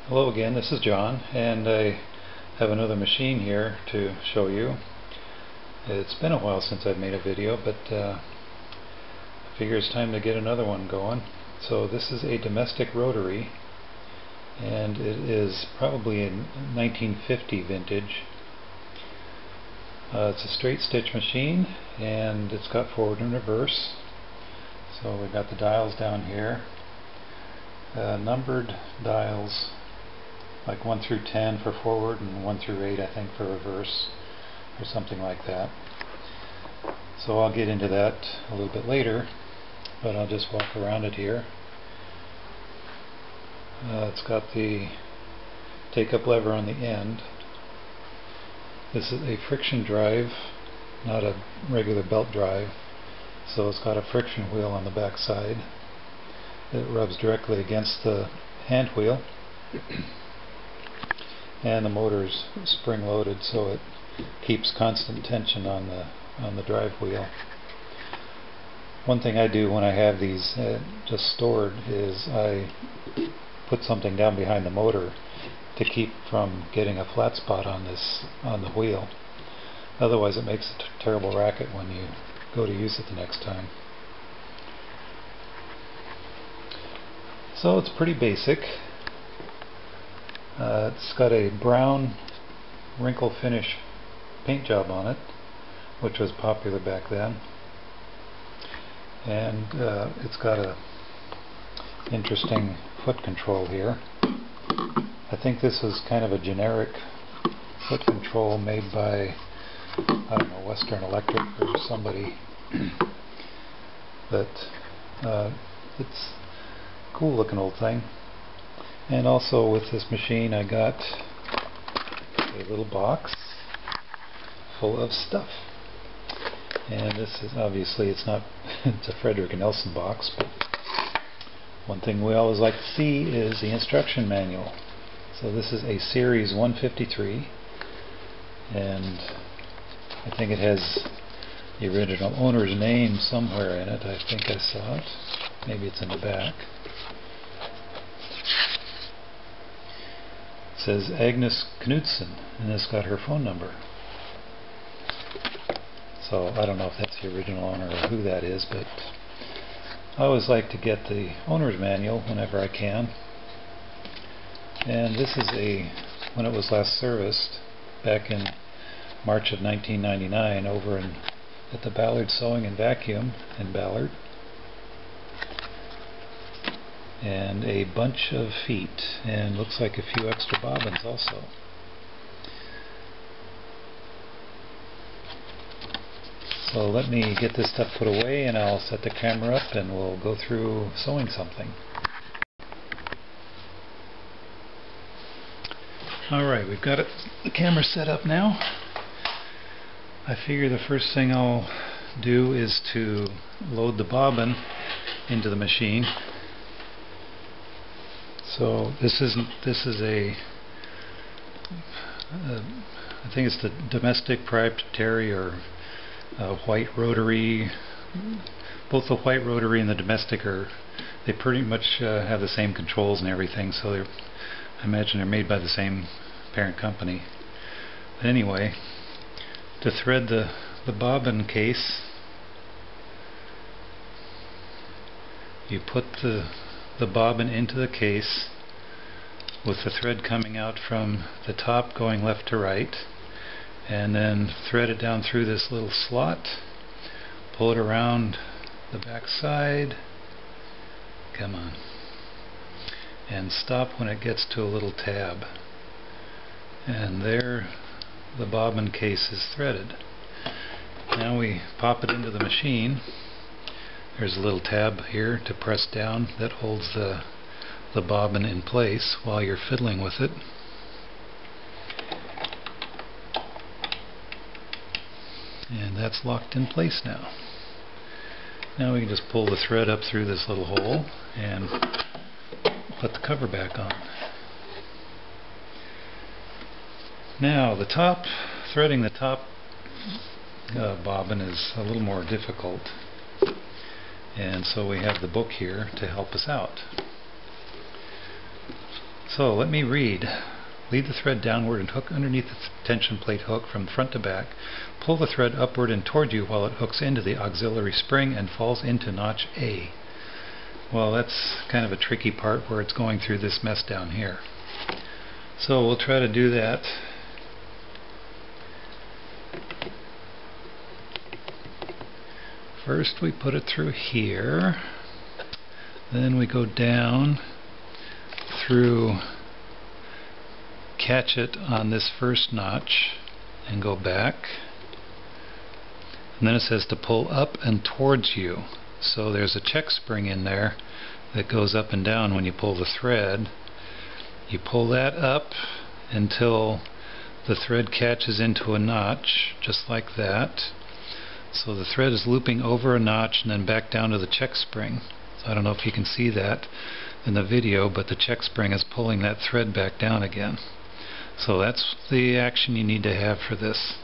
Hello again, this is John, and I have another machine here to show you. It's been a while since I've made a video, but I figure it's time to get another one going. So this is a domestic rotary, and it is probably a 1950 vintage. It's a straight stitch machine, and it's got forward and reverse. So we've got the dials down here, numbered dials, like 1 through 10 for forward and 1 through 8 I think for reverse, or something like that. So I'll get into that a little bit later, but I'll just walk around it here. It's got the take-up lever on the end. This is a friction drive, not a regular belt drive, so it's got a friction wheel on the back side. It rubs directly against the hand wheel. And the motor's spring-loaded, so it keeps constant tension on the drive wheel. One thing I do when I have these just stored is I put something down behind the motor to keep from getting a flat spot on the wheel. Otherwise it makes a terrible racket when you go to use it the next time. So it's pretty basic. It's got a brown wrinkle finish paint job on it, which was popular back then, and it's got a interesting foot control here. I think this was kind of a generic foot control made by, I don't know, Western Electric or somebody, but it's a cool looking old thing. And also with this machine I got a little box full of stuff. And this is obviously it's a Frederick & Nelson box, but one thing we always like to see is the instruction manual. So this is a series 153, and I think it has the original owner's name somewhere in it. I think I saw it. Maybe it's in the back. It says Agnes Knudsen, and it's got her phone number. So I don't know if that's the original owner or who that is, but I always like to get the owner's manual whenever I can. And this is when it was last serviced back in March of 1999 over at the Ballard Sewing and Vacuum in Ballard. And a bunch of feet, and looks like a few extra bobbins also. So let me get this stuff put away and I'll set the camera up and we'll go through sewing something. Alright, we've got the camera set up now. I figure the first thing I'll do is to load the bobbin into the machine. So this is I think it's the domestic proprietary or white rotary. Both the white rotary and the domestic they pretty much have the same controls and everything, so I imagine they're made by the same parent company. But anyway, to thread the bobbin case, you put the bobbin into the case with the thread coming out from the top going left to right, and then thread it down through this little slot, pull it around the back side, come on, and stop when it gets to a little tab, and there the bobbin case is threaded. Now we pop it into the machine. There's a little tab here to press down that holds the bobbin in place while you're fiddling with it. And that's locked in place now. Now we can just pull the thread up through this little hole and put the cover back on. Now threading the top bobbin is a little more difficult. And so we have the book here to help us out. So let me read. Lead the thread downward and hook underneath the tension plate hook from front to back. Pull the thread upward and toward you while it hooks into the auxiliary spring and falls into notch A. Well, that's kind of a tricky part where it's going through this mess down here. So we'll try to do that. First we put it through here, then we go down through, catch it on this first notch and go back, and then it says to pull up and towards you. So there's a check spring in there that goes up and down when you pull the thread. You pull that up until the thread catches into a notch, just like that. So the thread is looping over a notch and then back down to the check spring. So I don't know if you can see that in the video, but the check spring is pulling that thread back down again. So that's the action you need to have for this.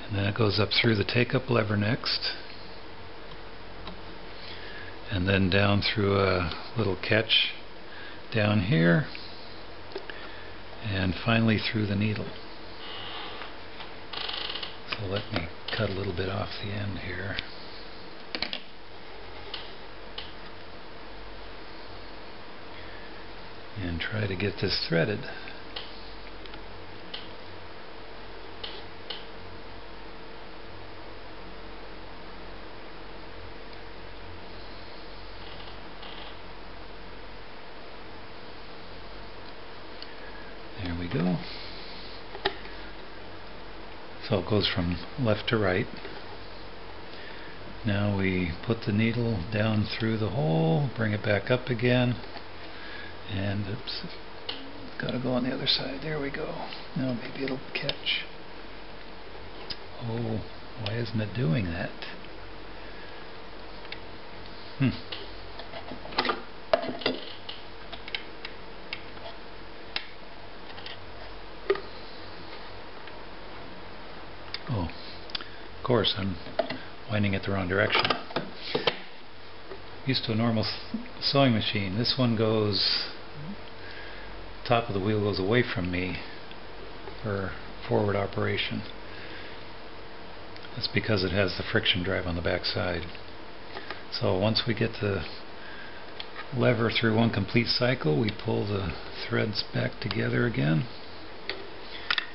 And then it goes up through the take-up lever next, and then down through a little catch down here, and finally through the needle. So let me cut a little bit off the end here. And try to get this threaded. There we go. So it goes from left to right. Now we put the needle down through the hole, bring it back up again, and oops, gotta go on the other side. There we go. Now maybe it'll catch. Oh, why isn't it doing that? Oh, of course, I'm winding it the wrong direction. Used to a normal sewing machine. This one goes, top of the wheel goes away from me for forward operation. That's because it has the friction drive on the back side. So once we get the lever through one complete cycle, we pull the threads back together again,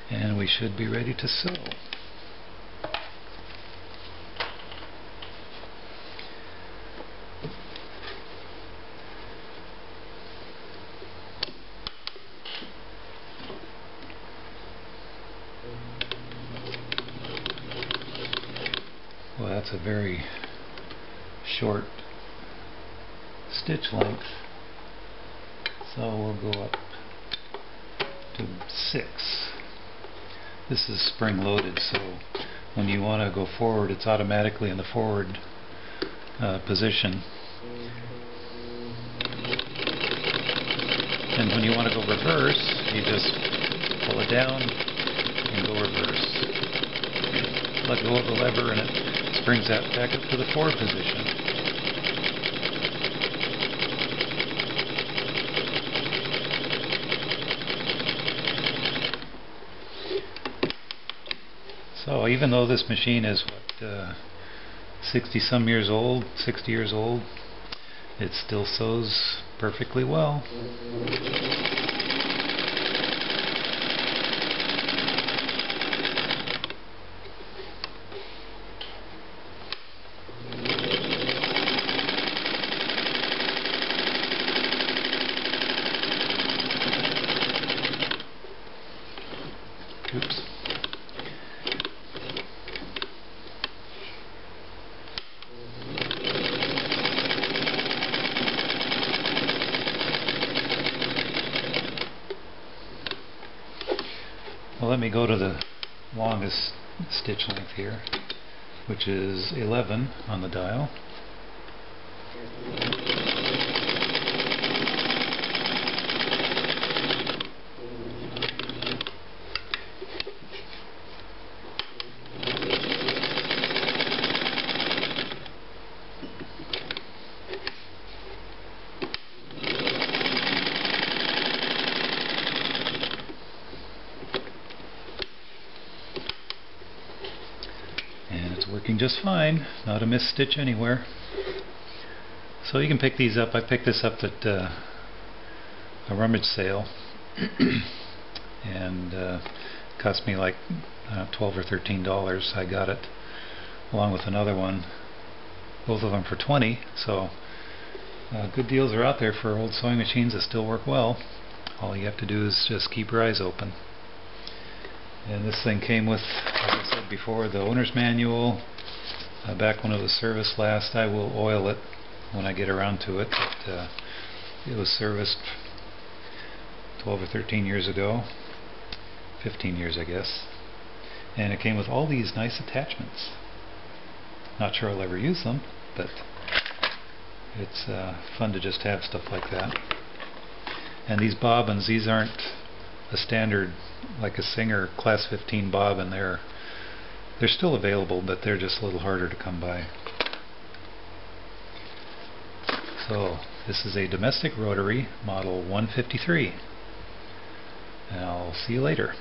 and we should be ready to sew. Well, that's a very short stitch length, so we'll go up to 6. This is spring loaded, so when you want to go forward, it's automatically in the forward position, and when you want to go reverse, you just pull it down and go reverse. Let go of the lever and it springs that back up to the forward position. So even though this machine is 60 some years old, 60 years old, it still sews perfectly well. Oops. Well, let me go to the longest stitch length here, which is 11 on the dial. working just fine, not a missed stitch anywhere. So you can pick these up. I picked this up at a rummage sale and cost me like $12 or $13. I got it along with another one, both of them for $20. So good deals are out there for old sewing machines that still work well. All you have to do is just keep your eyes open. And this thing came with, like I said before, the owner's manual. Back when it was serviced last, I will oil it when I get around to it. But, it was serviced 12 or 13 years ago, 15 years I guess, and it came with all these nice attachments. Not sure I'll ever use them, but it's fun to just have stuff like that. And these bobbins, these aren't a standard like a Singer Class 15 bobbin. They're still available, but they're just a little harder to come by. So this is a domestic rotary model 153, and I'll see you later.